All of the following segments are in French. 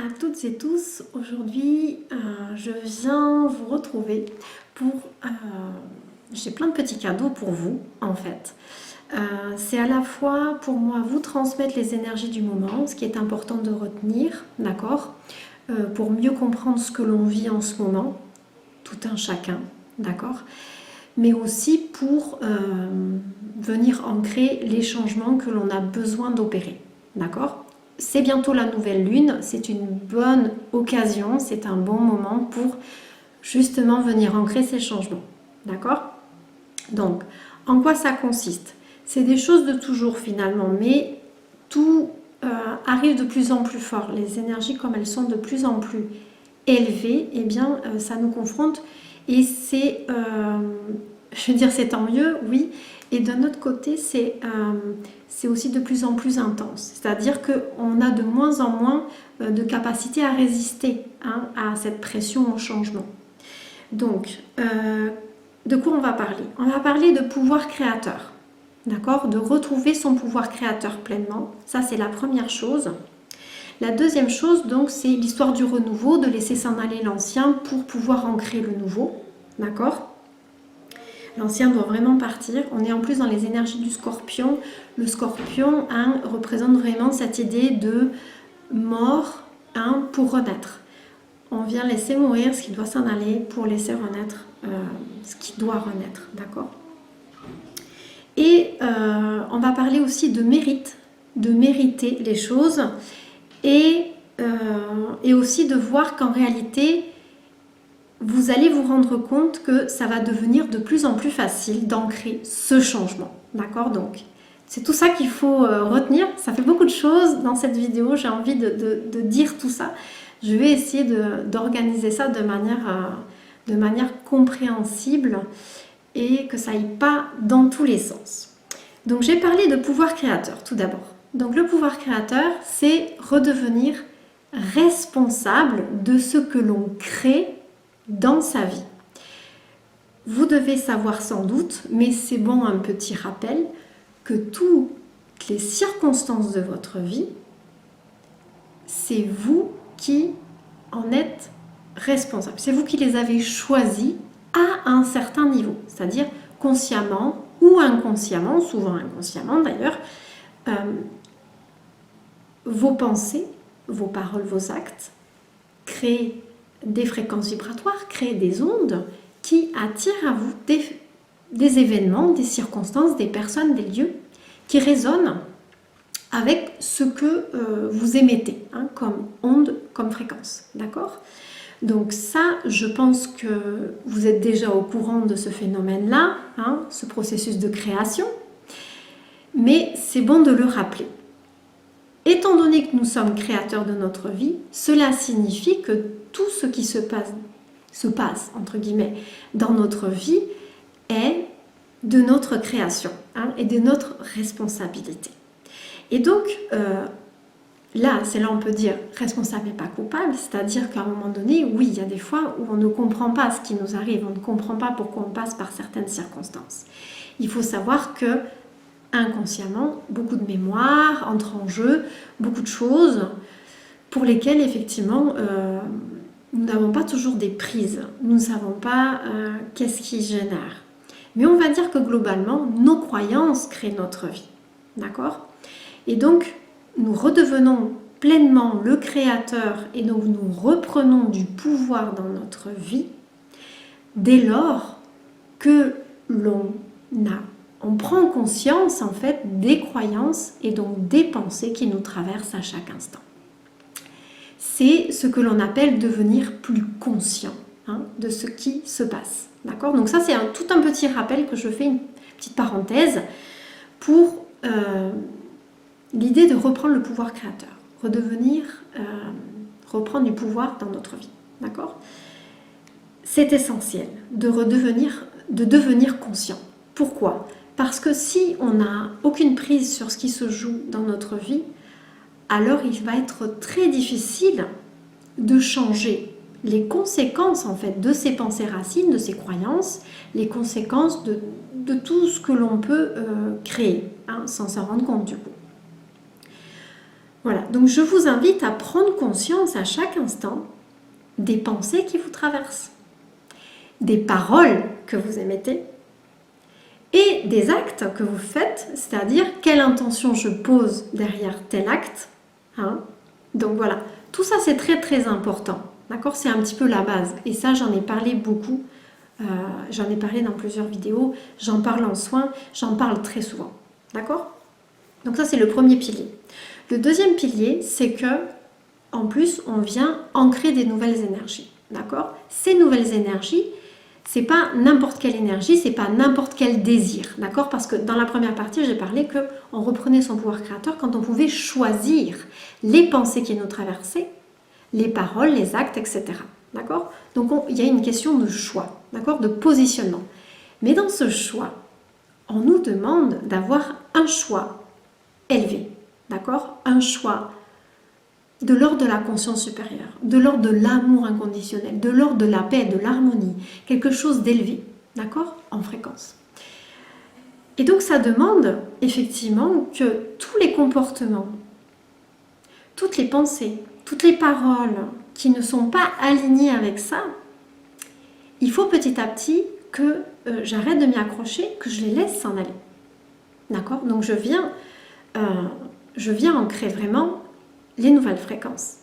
à toutes et tous. Aujourd'hui, je viens vous retrouver pour... j'ai plein de petits cadeaux pour vous, en fait. C'est à la fois pour moi vous transmettre les énergies du moment, ce qui est important de retenir, d'accord, pour mieux comprendre ce que l'on vit en ce moment, tout un chacun, d'accord, mais aussi pour venir ancrer les changements que l'on a besoin d'opérer, d'accord. C'est bientôt la nouvelle lune, c'est une bonne occasion, c'est un bon moment pour justement venir ancrer ces changements, d'accord. Donc, en quoi ça consiste? C'est des choses de toujours finalement, mais tout arrive de plus en plus fort. Les énergies, comme elles sont de plus en plus élevées, eh bien, ça nous confronte et c'est, je veux dire, c'est tant mieux, oui. Et d'un autre côté, c'est aussi de plus en plus intense. C'est-à-dire qu'on a de moins en moins de capacité à résister à cette pression au changement. Donc, de quoi on va parler? On va parler de pouvoir créateur, d'accord? De retrouver son pouvoir créateur pleinement. Ça, c'est la première chose. La deuxième chose, donc, c'est l'histoire du renouveau, de laisser s'en aller l'ancien pour pouvoir ancrer le nouveau, d'accord? L'ancien doit vraiment partir. On est en plus dans les énergies du scorpion. Le scorpion représente vraiment cette idée de mort pour renaître. On vient laisser mourir ce qui doit s'en aller pour laisser renaître ce qui doit renaître, d'accord. Et on va parler aussi de mérite, de mériter les choses et aussi de voir qu'en réalité, vous allez vous rendre compte que ça va devenir de plus en plus facile d'ancrer ce changement, d'accord. Donc, c'est tout ça qu'il faut retenir. Ça fait beaucoup de choses dans cette vidéo, j'ai envie de dire tout ça. Je vais essayer d'organiser ça de manière compréhensible et que ça aille pas dans tous les sens. Donc, j'ai parlé de pouvoir créateur tout d'abord. Donc, le pouvoir créateur, c'est redevenir responsable de ce que l'on crée dans sa vie. Vous devez savoir sans doute, mais c'est bon un petit rappel, que toutes les circonstances de votre vie, c'est vous qui en êtes responsable. C'est vous qui les avez choisis à un certain niveau, c'est-à-dire consciemment ou inconsciemment, souvent inconsciemment d'ailleurs, vos pensées, vos paroles, vos actes créent des fréquences vibratoires, créent des ondes qui attirent à vous des événements, des circonstances, des personnes, des lieux qui résonnent avec ce que vous émettez comme onde, comme fréquence, d'accord. Donc ça, je pense que vous êtes déjà au courant de ce phénomène-là, ce processus de création, mais c'est bon de le rappeler. Étant donné que nous sommes créateurs de notre vie, cela signifie que tout ce qui se passe entre guillemets, dans notre vie est de notre création et de notre responsabilité. Et donc, là, c'est là on peut dire responsable et pas coupable, c'est-à-dire qu'à un moment donné, oui, il y a des fois où on ne comprend pas ce qui nous arrive, on ne comprend pas pourquoi on passe par certaines circonstances. Il faut savoir que inconsciemment, beaucoup de mémoires entrent en jeu, beaucoup de choses pour lesquelles effectivement nous n'avons pas toujours des prises, nous ne savons pas qu'est-ce qui génère. Mais on va dire que globalement, nos croyances créent notre vie, d'accord? Et donc, nous redevenons pleinement le créateur et donc nous reprenons du pouvoir dans notre vie dès lors que on prend conscience en fait des croyances et donc des pensées qui nous traversent à chaque instant. C'est ce que l'on appelle devenir plus conscient de ce qui se passe. D'accord? Donc ça, c'est tout un petit rappel que je fais, une petite parenthèse, pour l'idée de reprendre le pouvoir créateur, reprendre du pouvoir dans notre vie. D'accord? C'est essentiel de devenir conscient. Pourquoi? Parce que si on n'a aucune prise sur ce qui se joue dans notre vie, alors il va être très difficile de changer les conséquences en fait de ces pensées racines, de ces croyances, les conséquences de tout ce que l'on peut créer, sans s'en rendre compte du coup. Voilà, donc je vous invite à prendre conscience à chaque instant des pensées qui vous traversent, des paroles que vous émettez et des actes que vous faites, c'est-à-dire quelle intention je pose derrière tel acte. Hein. Donc voilà, tout ça c'est très très important, d'accord? C'est un petit peu la base et ça j'en ai parlé beaucoup, j'en ai parlé dans plusieurs vidéos, j'en parle en soins, j'en parle très souvent, d'accord? Donc ça c'est le premier pilier. Le deuxième pilier, c'est que en plus on vient ancrer des nouvelles énergies, d'accord? Ces nouvelles énergies, c'est pas n'importe quelle énergie, c'est pas n'importe quel désir, d'accord? Parce que dans la première partie, j'ai parlé que on reprenait son pouvoir créateur quand on pouvait choisir les pensées qui nous traversaient, les paroles, les actes, etc. D'accord? Donc il y a une question de choix, d'accord? De positionnement. Mais dans ce choix, on nous demande d'avoir un choix élevé, d'accord? Un choix de l'ordre de la conscience supérieure, de l'ordre de l'amour inconditionnel, de l'ordre de la paix, de l'harmonie, quelque chose d'élevé, d'accord? En fréquence. Et donc ça demande effectivement que tous les comportements, toutes les pensées, toutes les paroles qui ne sont pas alignées avec ça, il faut petit à petit que j'arrête de m'y accrocher, que je les laisse s'en aller. D'accord? Donc je viens ancrer vraiment les nouvelles fréquences.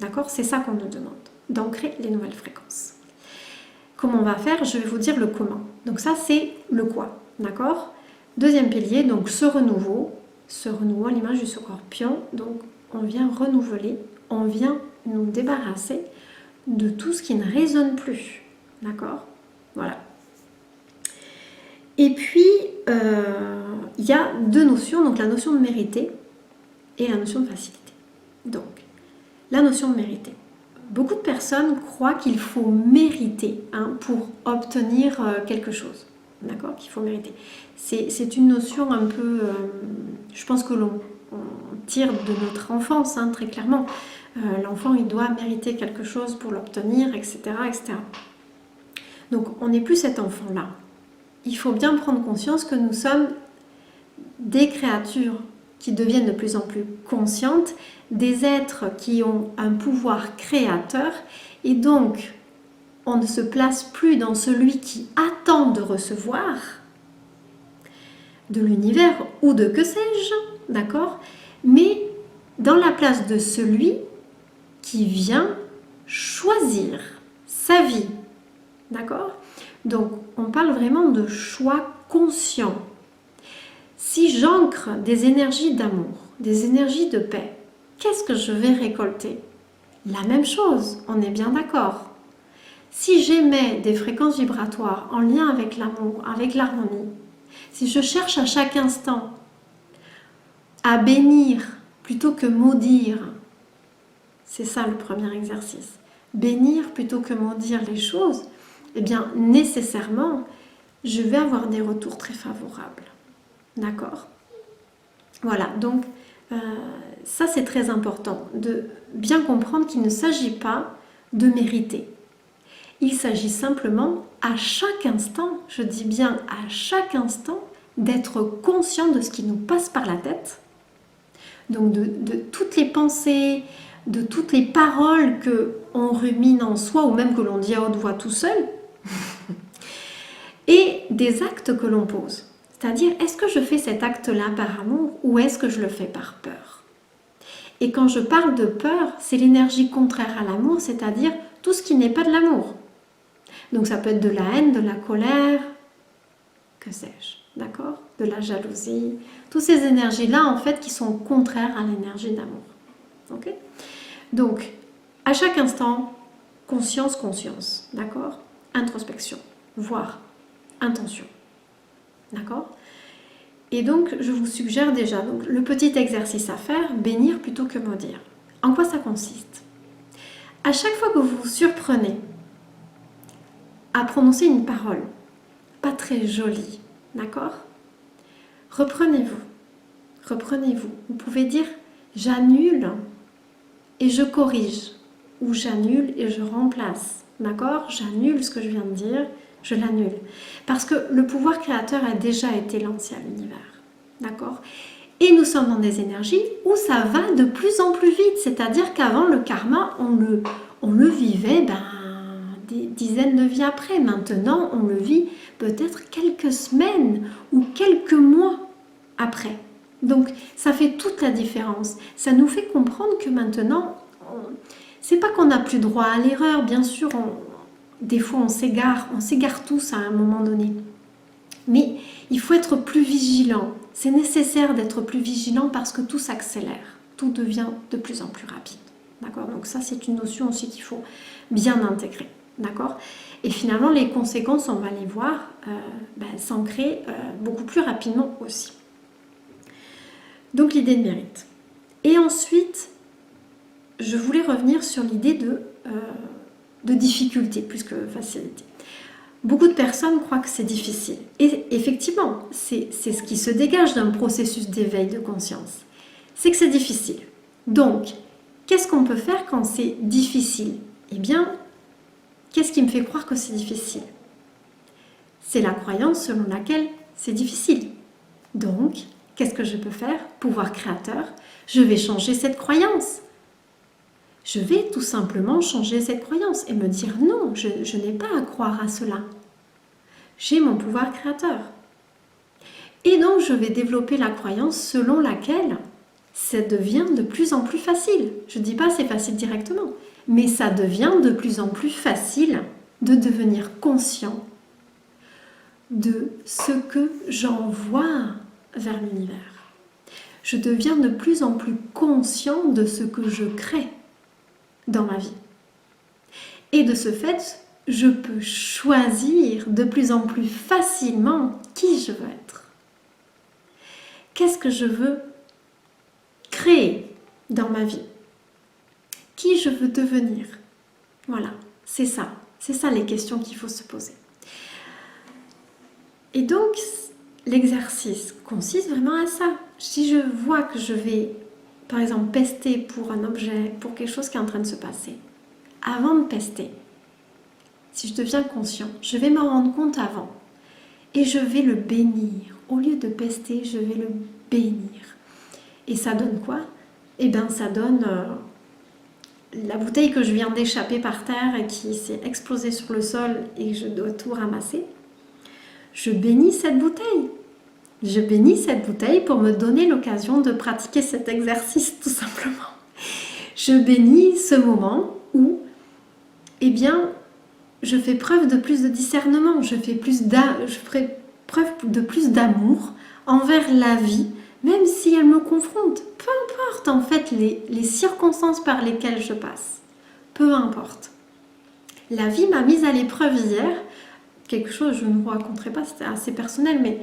D'accord? C'est ça qu'on nous demande, d'ancrer les nouvelles fréquences. Comment on va faire? Je vais vous dire le comment. Donc ça, c'est le quoi. D'accord? Deuxième pilier, donc ce renouveau à l'image du scorpion. Donc on vient renouveler, on vient nous débarrasser de tout ce qui ne résonne plus. D'accord? Voilà. Et puis, il y a deux notions, donc la notion de mériter et la notion de facilité. Donc, la notion de mériter. Beaucoup de personnes croient qu'il faut mériter pour obtenir quelque chose. D'accord? Qu'il faut mériter. C'est une notion un peu, je pense que l'on tire de notre enfance, très clairement. L'enfant, il doit mériter quelque chose pour l'obtenir, etc., etc. Donc, on n'est plus cet enfant-là. Il faut bien prendre conscience que nous sommes des créatures qui deviennent de plus en plus conscientes, des êtres qui ont un pouvoir créateur, et donc on ne se place plus dans celui qui attend de recevoir de l'univers ou de que sais-je, d'accord? Mais dans la place de celui qui vient choisir sa vie, d'accord? Donc on parle vraiment de choix conscient. Si j'ancre des énergies d'amour, des énergies de paix, qu'est-ce que je vais récolter? La même chose, on est bien d'accord. Si j'émets des fréquences vibratoires en lien avec l'amour, avec l'harmonie, si je cherche à chaque instant à bénir plutôt que maudire, c'est ça le premier exercice, bénir plutôt que maudire les choses, eh bien nécessairement, je vais avoir des retours très favorables. D'accord? Voilà, donc ça c'est très important, de bien comprendre qu'il ne s'agit pas de mériter. Il s'agit simplement à chaque instant, je dis bien à chaque instant, d'être conscient de ce qui nous passe par la tête, donc de toutes les pensées, de toutes les paroles qu'on rumine en soi ou même que l'on dit à haute voix tout seul, et des actes que l'on pose. C'est-à-dire, est-ce que je fais cet acte-là par amour ou est-ce que je le fais par peur? Et quand je parle de peur, c'est l'énergie contraire à l'amour, c'est-à-dire tout ce qui n'est pas de l'amour. Donc ça peut être de la haine, de la colère, que sais-je, d'accord? De la jalousie, toutes ces énergies-là en fait qui sont contraires à l'énergie d'amour. Ok? Donc, à chaque instant, conscience, conscience, d'accord? Introspection, voire intention. D'accord? Et donc, je vous suggère déjà donc, le petit exercice à faire, bénir plutôt que maudire. En quoi ça consiste? À chaque fois que vous vous surprenez à prononcer une parole pas très jolie, d'accord? Reprenez-vous. Reprenez-vous. Vous pouvez dire j'annule et je corrige, ou j'annule et je remplace, d'accord? J'annule ce que je viens de dire, je l'annule. Parce que le pouvoir créateur a déjà été lancé à l'univers, d'accord? Et nous sommes dans des énergies où ça va de plus en plus vite. C'est-à-dire qu'avant, le karma, on le vivait des dizaines de vies après. Maintenant, on le vit peut-être quelques semaines ou quelques mois après. Donc, ça fait toute la différence. Ça nous fait comprendre que maintenant, c'est pas qu'on n'a plus droit à l'erreur. Bien sûr, des fois, on s'égare tous à un moment donné. Mais il faut être plus vigilant. C'est nécessaire d'être plus vigilant parce que tout s'accélère. Tout devient de plus en plus rapide. D'accord? Donc ça, c'est une notion aussi qu'il faut bien intégrer. D'accord? Et finalement, les conséquences, on va les voir s'ancrer beaucoup plus rapidement aussi. Donc l'idée de mérite. Et ensuite, je voulais revenir sur l'idée de difficulté plus que facilité. Beaucoup de personnes croient que c'est difficile. Et effectivement, c'est ce qui se dégage d'un processus d'éveil de conscience. C'est que c'est difficile. Donc, qu'est-ce qu'on peut faire quand c'est difficile? Eh bien, qu'est-ce qui me fait croire que c'est difficile? C'est la croyance selon laquelle c'est difficile. Donc, qu'est-ce que je peux faire? Pouvoir créateur, je vais changer cette croyance. Je vais tout simplement changer cette croyance et me dire non, je n'ai pas à croire à cela. J'ai mon pouvoir créateur. Et donc, je vais développer la croyance selon laquelle ça devient de plus en plus facile. Je ne dis pas c'est facile directement, mais ça devient de plus en plus facile de devenir conscient de ce que j'envoie vers l'univers. Je deviens de plus en plus conscient de ce que je crée dans ma vie. Et de ce fait, je peux choisir de plus en plus facilement qui je veux être. Qu'est-ce que je veux créer dans ma vie? Qui je veux devenir? Voilà, c'est ça les questions qu'il faut se poser. Et donc, l'exercice consiste vraiment à ça. Si je vois que je vais, par exemple, pester pour un objet, pour quelque chose qui est en train de se passer, avant de pester, si je deviens conscient, je vais me rendre compte avant et je vais le bénir. Au lieu de pester, je vais le bénir. Et ça donne quoi? Eh bien, ça donne la bouteille que je viens d'échapper par terre et qui s'est explosée sur le sol et que je dois tout ramasser. Je bénis cette bouteille. Je bénis cette bouteille pour me donner l'occasion de pratiquer cet exercice, tout simplement. Je bénis ce moment où, eh bien, je fais preuve de plus de discernement, je ferai preuve de plus d'amour envers la vie, même si elle me confronte. Peu importe en fait les circonstances par lesquelles je passe. Peu importe. La vie m'a mise à l'épreuve hier. Quelque chose, je ne vous raconterai pas, c'était assez personnel, mais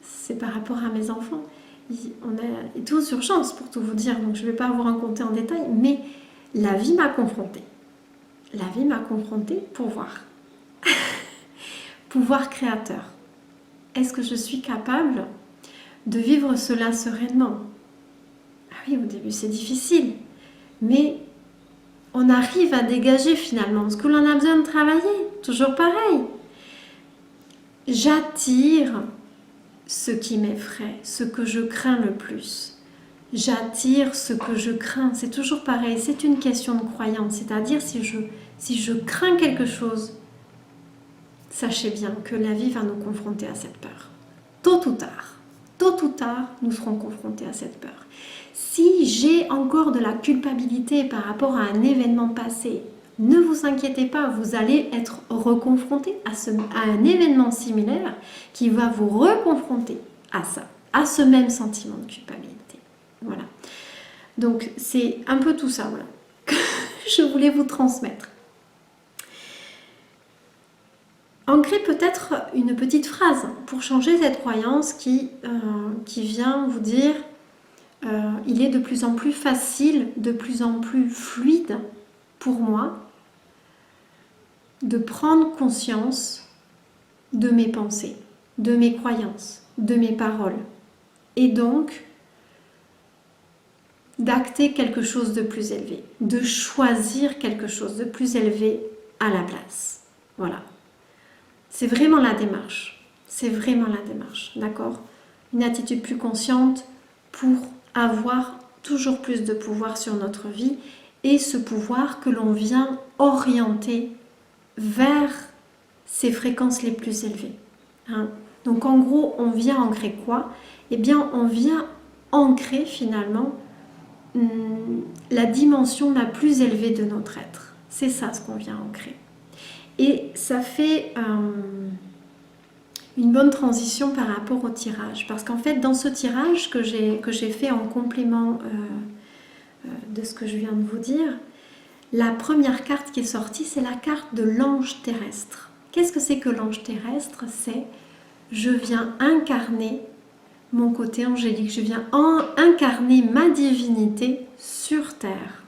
c'est par rapport à mes enfants. On est tous urgence pour tout vous dire, donc je ne vais pas vous raconter en détail, mais la vie m'a confrontée. La vie m'a confrontée pour voir. Pouvoir créateur. Est-ce que je suis capable de vivre cela sereinement? Ah oui, au début c'est difficile, mais on arrive à dégager finalement ce que l'on a besoin de travailler. Toujours pareil. J'attire ce qui m'effraie, ce que je crains le plus. J'attire ce que je crains. C'est toujours pareil, c'est une question de croyance. C'est-à-dire si je crains quelque chose, sachez bien que la vie va nous confronter à cette peur. Tôt ou tard, nous serons confrontés à cette peur. Si j'ai encore de la culpabilité par rapport à un événement passé, ne vous inquiétez pas, vous allez être reconfronté à un événement similaire qui va vous reconfronter à ça, à ce même sentiment de culpabilité. Voilà. Donc c'est un peu tout ça, voilà, que je voulais vous transmettre. Ancrez peut-être une petite phrase pour changer cette croyance qui vient vous dire il est de plus en plus facile, de plus en plus fluide pour moi de prendre conscience de mes pensées, de mes croyances, de mes paroles et donc d'acter quelque chose de plus élevé, de choisir quelque chose de plus élevé à la place. Voilà. C'est vraiment la démarche. C'est vraiment la démarche, d'accord? une attitude plus consciente pour avoir toujours plus de pouvoir sur notre vie et ce pouvoir que l'on vient orienter vers ces fréquences les plus élevées. Hein. Donc en gros, on vient ancrer quoi? Eh bien, on vient ancrer finalement la dimension la plus élevée de notre être. C'est ça ce qu'on vient ancrer. Et ça fait une bonne transition par rapport au tirage. Parce qu'en fait, dans ce tirage que j'ai fait en complément de ce que je viens de vous dire, la première carte qui est sortie, c'est la carte de l'ange terrestre. Qu'est-ce que c'est que l'ange terrestre? C'est je viens incarner mon côté angélique, je viens incarner ma divinité sur Terre.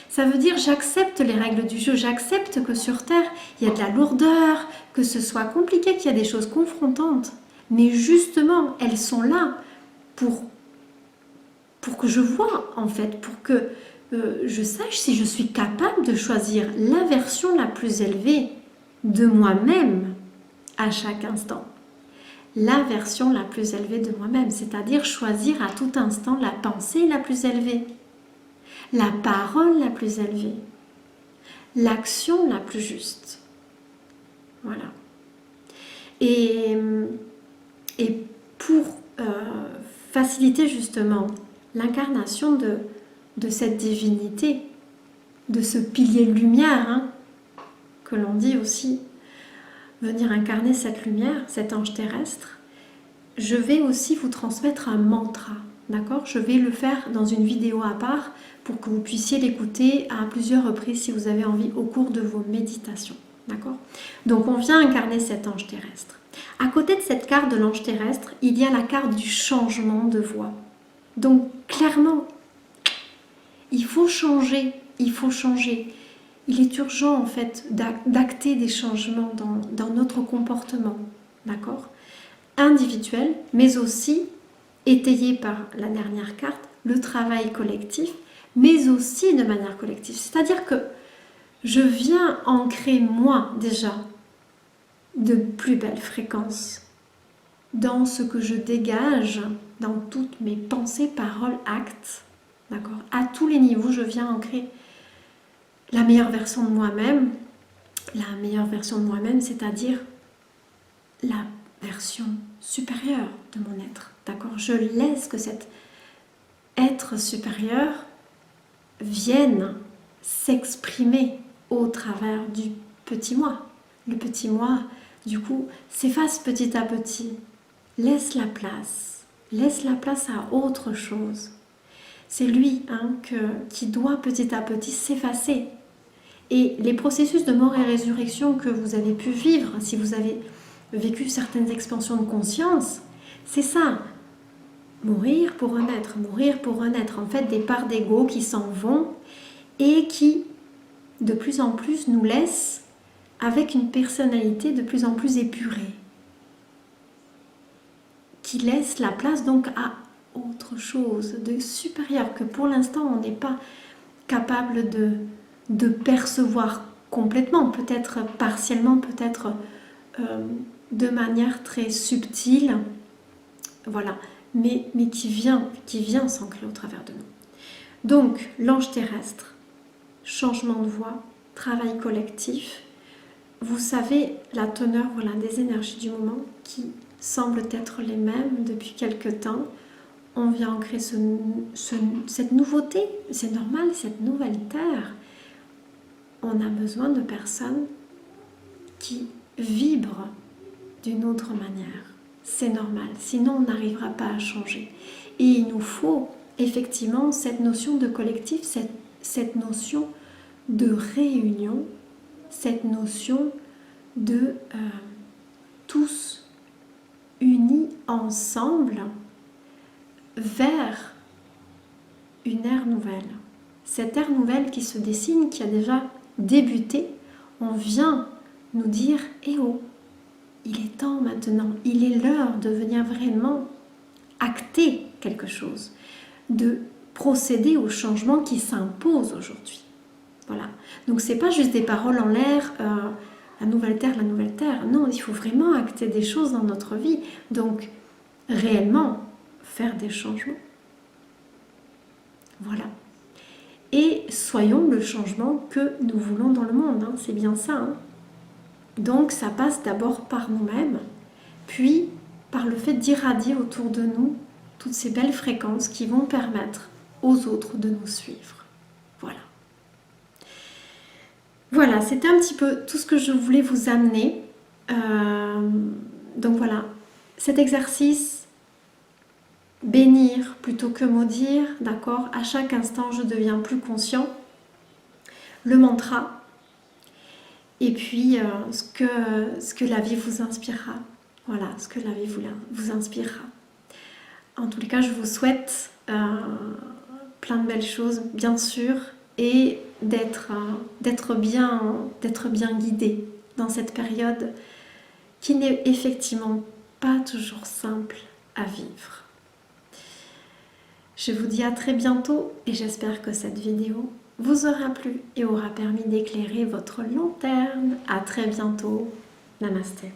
Ça veut dire j'accepte les règles du jeu, j'accepte que sur Terre, il y a de la lourdeur, que ce soit compliqué, qu'il y a des choses confrontantes. Mais justement, elles sont là pour que je vois, en fait, pour que je sache si je suis capable de choisir la version la plus élevée de moi-même à chaque instant. La version la plus élevée de moi-même, c'est-à-dire choisir à tout instant la pensée la plus élevée, la parole la plus élevée, l'action la plus juste. Voilà. Et pour faciliter justement l'incarnation de cette divinité, de ce pilier de lumière, hein, que l'on dit aussi, venir incarner cette lumière, cet ange terrestre, je vais aussi vous transmettre un mantra, d'accord? Je vais le faire dans une vidéo à part pour que vous puissiez l'écouter à plusieurs reprises si vous avez envie au cours de vos méditations, d'accord? Donc on vient incarner cet ange terrestre. À côté de cette carte de l'ange terrestre, il y a la carte du changement de voix. Donc clairement, il faut changer, il faut changer. Il est urgent en fait d'acter des changements dans notre comportement, d'accord? Individuel, mais aussi étayé par la dernière carte, le travail collectif, mais aussi de manière collective. C'est-à-dire que je viens ancrer moi déjà de plus belles fréquences dans ce que je dégage, dans toutes mes pensées, paroles, actes, d'accord? À tous les niveaux, je viens ancrer la meilleure version de moi-même, c'est-à-dire la version supérieure de mon être, d'accord? Je laisse que cet être supérieur vienne s'exprimer au travers du petit moi. Le petit moi, du coup, s'efface petit à petit. Laisse la place à autre chose. C'est lui qui doit petit à petit s'effacer. Et les processus de mort et résurrection que vous avez pu vivre, si vous avez vécu certaines expansions de conscience, c'est ça. Mourir pour renaître. En fait, des parts d'ego qui s'en vont et qui, de plus en plus, nous laissent avec une personnalité de plus en plus épurée. Qui laisse la place donc à autre chose de supérieur que pour l'instant on n'est pas capable de percevoir complètement, peut-être partiellement, peut-être de manière très subtile, voilà, mais qui vient s'ancrer au travers de nous. Donc, l'ange terrestre, changement de voix, travail collectif, vous savez la teneur, voilà, des énergies du moment qui semblent être les mêmes depuis quelque temps. On vient ancrer cette nouveauté, c'est normal, cette nouvelle terre. On a besoin de personnes qui vibrent d'une autre manière. C'est normal, sinon on n'arrivera pas à changer. Et il nous faut effectivement cette notion de collectif, cette notion de réunion, cette notion de tous unis ensemble vers une ère nouvelle. Cette ère nouvelle qui se dessine, qui a déjà débuté, on vient nous dire « Eh oh, il est temps maintenant, il est l'heure de venir vraiment acter quelque chose, de procéder au changement qui s'impose aujourd'hui. » Voilà. Donc c'est pas juste des paroles en l'air, la nouvelle terre, la nouvelle terre. Non, il faut vraiment acter des choses dans notre vie. Donc réellement faire des changements. Voilà. Et soyons le changement que nous voulons dans le monde, hein, c'est bien ça. Hein. Donc ça passe d'abord par nous-mêmes, puis par le fait d'irradier autour de nous toutes ces belles fréquences qui vont permettre aux autres de nous suivre. Voilà. Voilà, c'était un petit peu tout ce que je voulais vous amener. Donc voilà, cet exercice, bénir plutôt que maudire, d'accord? À chaque instant, je deviens plus conscient. Le mantra, et puis ce que la vie vous inspirera. Voilà, ce que la vie vous inspirera. En tous les cas, je vous souhaite plein de belles choses, bien sûr, et d'être bien guidé dans cette période qui n'est effectivement pas toujours simple à vivre. Je vous dis à très bientôt et j'espère que cette vidéo vous aura plu et aura permis d'éclairer votre long terme. À très bientôt. Namasté.